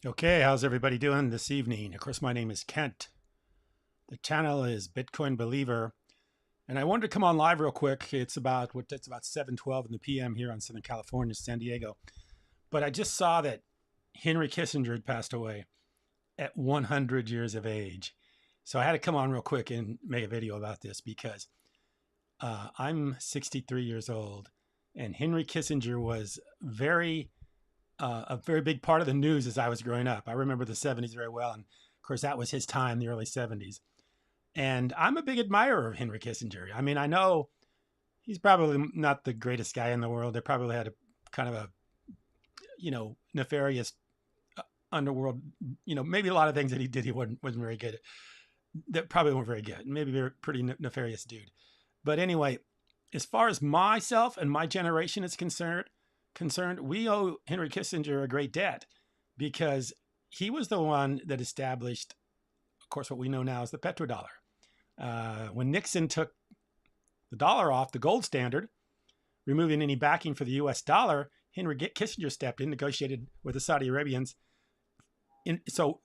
Okay, how's everybody doing this evening? Of course, my name is Kent. The channel is Bitcoin Believer, and I wanted to come on live real quick. It's about 7:12 in the PM here on Southern California, San Diego. But I just saw that Henry Kissinger had passed away at 100 years of age. So I had to come on real quick and make a video about this because I'm 63 years old, and Henry Kissinger was a very big part of the news as I was growing up. I remember the 70s very well. And of course, that was his time, the early 70s. And I'm a big admirer of Henry Kissinger. I mean, I know he's probably not the greatest guy in the world. They probably had a kind of a, nefarious underworld, maybe a lot of things that he did, he wasn't very good at. That probably weren't very good. Maybe a pretty nefarious dude. But anyway, as far as myself and my generation is concerned, we owe Henry Kissinger a great debt because he was the one that established, of course, what we know now as the petrodollar. When Nixon took the dollar off the gold standard, removing any backing for the U.S. dollar, Henry Kissinger stepped in, negotiated with the Saudi Arabians. So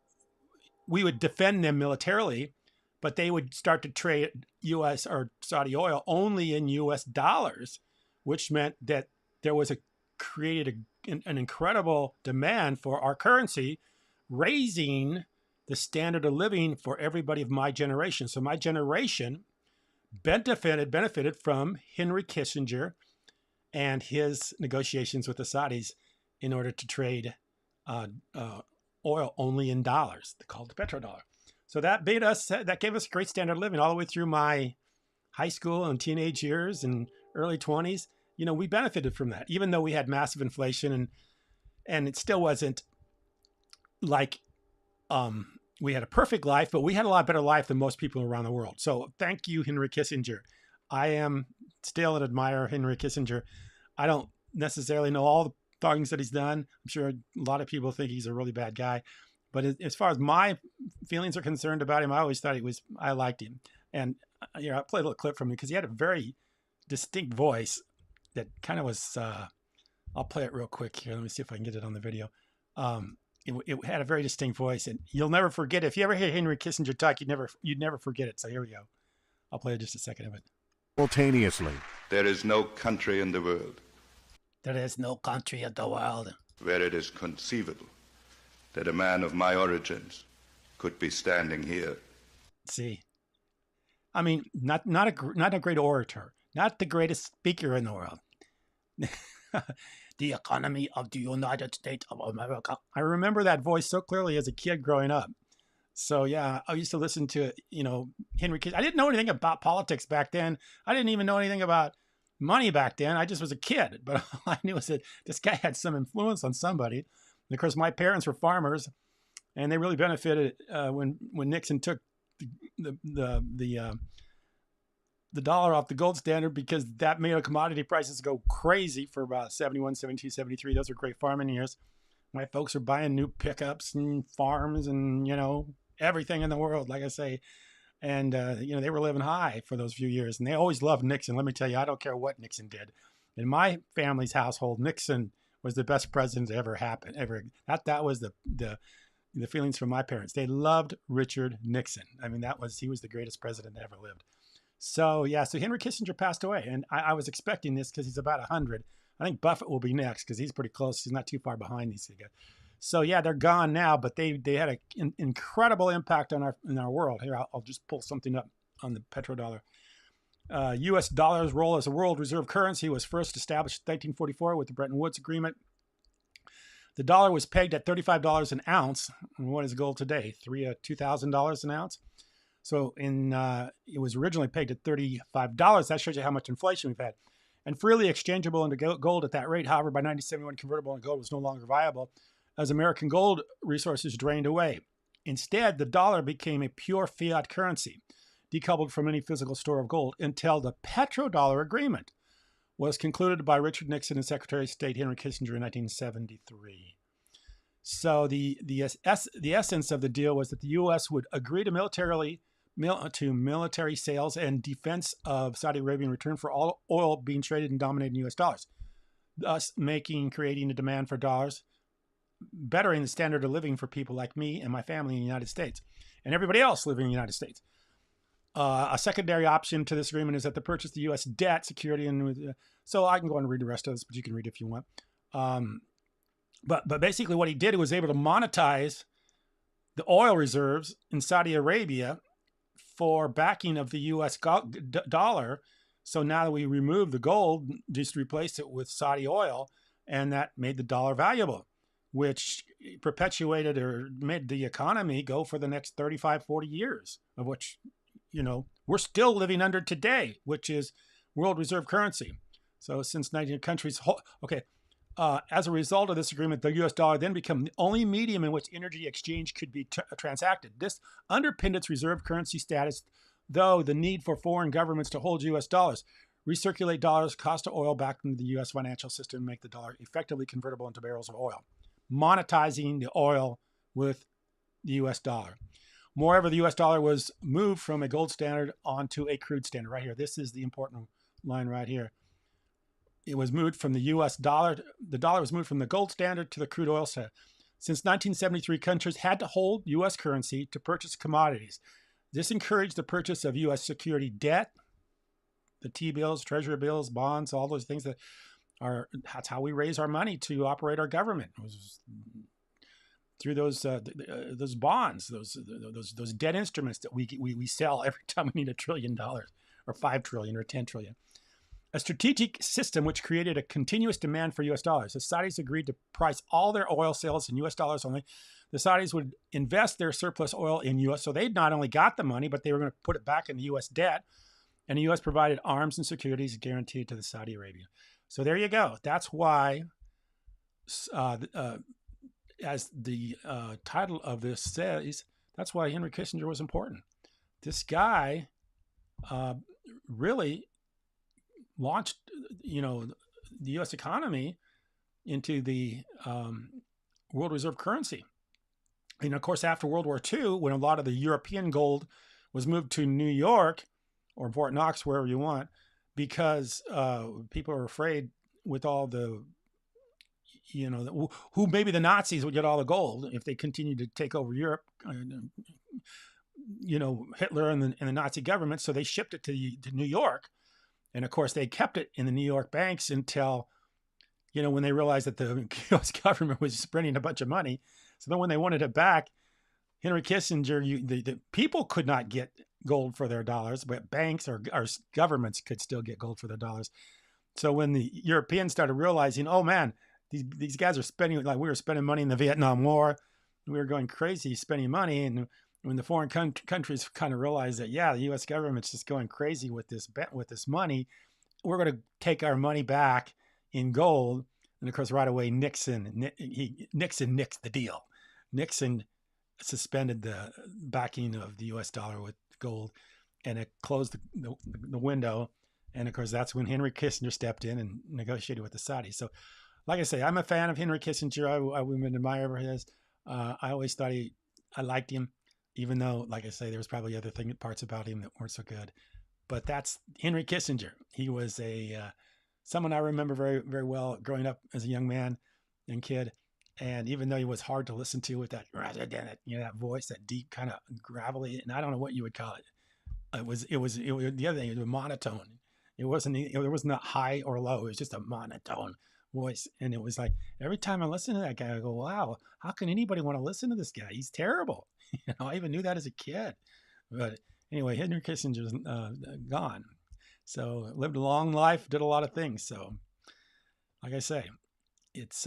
we would defend them militarily, but they would start to trade U.S. or Saudi oil only in U.S. dollars, which meant that there was created an incredible demand for our currency, raising the standard of living for everybody of my generation. So my generation benefited from Henry Kissinger and his negotiations with the Saudis in order to trade oil only in dollars, called the petrodollar. So that gave us a great standard of living all the way through my high school and teenage years and early 20s. We benefited from that, even though we had massive inflation and it still wasn't like we had a perfect life, but we had a lot better life than most people around the world. So thank you, Henry Kissinger. I am still an admirer of Henry Kissinger. I don't necessarily know all the things that he's done. I'm sure a lot of people think he's a really bad guy. But as far as my feelings are concerned about him, I always thought I liked him. And I played a little clip from him because he had a very distinct voice that kind of was, I'll play it real quick here. Let me see if I can get it on the video. It had a very distinct voice, and you'll never forget it. If you ever hear Henry Kissinger talk, you'd never forget it. So here we go. I'll play just a second of it. Simultaneously. There is no country in the world. There is no country in the world where it is conceivable that a man of my origins could be standing here. See, I mean, not a great orator. Not the greatest speaker in the world. The economy of the United States of America. I remember that voice so clearly as a kid growing up. So yeah, I used to listen to, Henry Kissinger. I didn't know anything about politics back then. I didn't even know anything about money back then. I just was a kid. But all I knew was that this guy had some influence on somebody. And of course, my parents were farmers, and they really benefited when Nixon took the dollar off the gold standard, because that made commodity prices go crazy for about 71, 72, 73. Those are great farming years. My folks are buying new pickups and farms and, everything in the world, like I say. And, they were living high for those few years. And they always loved Nixon. Let me tell you, I don't care what Nixon did. In my family's household, Nixon was the best president to ever happen. That was the feelings from my parents. They loved Richard Nixon. I mean, he was the greatest president that ever lived. So Henry Kissinger passed away, and I was expecting this because he's about 100. I think Buffett will be next because he's pretty close. He's not too far behind these guys. So they're gone now, but they had an incredible impact on our world. Here, I'll just pull something up on the petrodollar. U.S. dollar's role as a world reserve currency was first established in 1944 with the Bretton Woods Agreement. The dollar was pegged at $35 an ounce. And what is gold today? $2,000 an ounce. So it was originally pegged at $35. That shows you how much inflation we've had. And freely exchangeable into gold at that rate. However, by 1971, convertible into gold was no longer viable as American gold resources drained away. Instead, the dollar became a pure fiat currency, decoupled from any physical store of gold, until the Petrodollar Agreement was concluded by Richard Nixon and Secretary of State Henry Kissinger in 1973. So the essence of the deal was that the U.S. would agree to military sales and defense of Saudi Arabia in return for all oil being traded and dominated in U.S. dollars, thus creating a demand for dollars bettering the standard of living for people like me and my family in the United States and everybody else living in the United States. A secondary option to this agreement is that the purchase of the U.S. debt security, and so I can go on and read the rest of this, but you can read it if you want. But basically, what he did, he was able to monetize the oil reserves in Saudi Arabia for backing of the U.S. dollar. So now that we removed the gold, just replaced it with Saudi oil, and that made the dollar valuable, which perpetuated or made the economy go for the next 35, 40 years, of which, we're still living under today, which is world reserve currency. So since 19 countries, as a result of this agreement, the U.S. dollar then became the only medium in which energy exchange could be transacted. This underpinned its reserve currency status, though the need for foreign governments to hold U.S. dollars, recirculate dollars, cost of oil back into the U.S. financial system, and make the dollar effectively convertible into barrels of oil, monetizing the oil with the U.S. dollar. Moreover, the U.S. dollar was moved from a gold standard onto a crude standard. Right here, this is the important line right here. It was moved from the U.S. dollar. The dollar was moved from the gold standard to the crude oil standard. Since 1973, countries had to hold U.S. currency to purchase commodities. This encouraged the purchase of U.S. security debt, the T-bills, treasury bills, bonds, all those things that's how we raise our money to operate our government. It was through those bonds, those debt instruments that we sell every time we need $1 trillion or $5 trillion or $10 trillion. A strategic system which created a continuous demand for U.S. dollars. The Saudis agreed to price all their oil sales in U.S. dollars only. The Saudis would invest their surplus oil in U.S. So they not only got the money, but they were going to put it back in the U.S. debt. And the U.S. provided arms and securities guaranteed to the Saudi Arabia. So there you go. That's why, as the title of this says, that's why Henry Kissinger was important. This guy really launched, the U.S. economy into the world reserve currency. And of course, after World War II, when a lot of the European gold was moved to New York or Fort Knox, wherever you want, because people are afraid with all the, who maybe the Nazis would get all the gold if they continued to take over Europe, Hitler and the Nazi government. So they shipped it to New York. And of course, they kept it in the New York banks until, when they realized that the U.S. government was spending a bunch of money. So then when they wanted it back, Henry Kissinger, the people could not get gold for their dollars, but banks or governments could still get gold for their dollars. So when the Europeans started realizing, oh man, these guys are spending, like we were spending money in the Vietnam War, we were going crazy spending money. And when the foreign countries kind of realized that, yeah, the U.S. government's just going crazy with this money, we're going to take our money back in gold. And of course, right away, Nixon nixed the deal. Nixon suspended the backing of the U.S. dollar with gold, and it closed the window. And of course, that's when Henry Kissinger stepped in and negotiated with the Saudis. So, like I say, I'm a fan of Henry Kissinger. I'm an admirer of his. I always thought I liked him, even though, like I say, there was probably other parts about him that weren't so good. But that's Henry Kissinger. He was someone I remember very, very well growing up as a young man and kid. And even though he was hard to listen to with that, that voice, that deep kind of gravelly, and I don't know what you would call it. It was the other thing. It was monotone. It wasn't high or low. It was just a monotone voice. And it was like every time I listen to that guy, I go, wow, how can anybody want to listen to this guy? He's terrible. I even knew that as a kid. But anyway, Henry Kissinger's gone. So lived a long life, did a lot of things. So, like I say, it's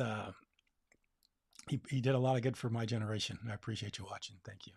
he did a lot of good for my generation. I appreciate you watching. Thank you.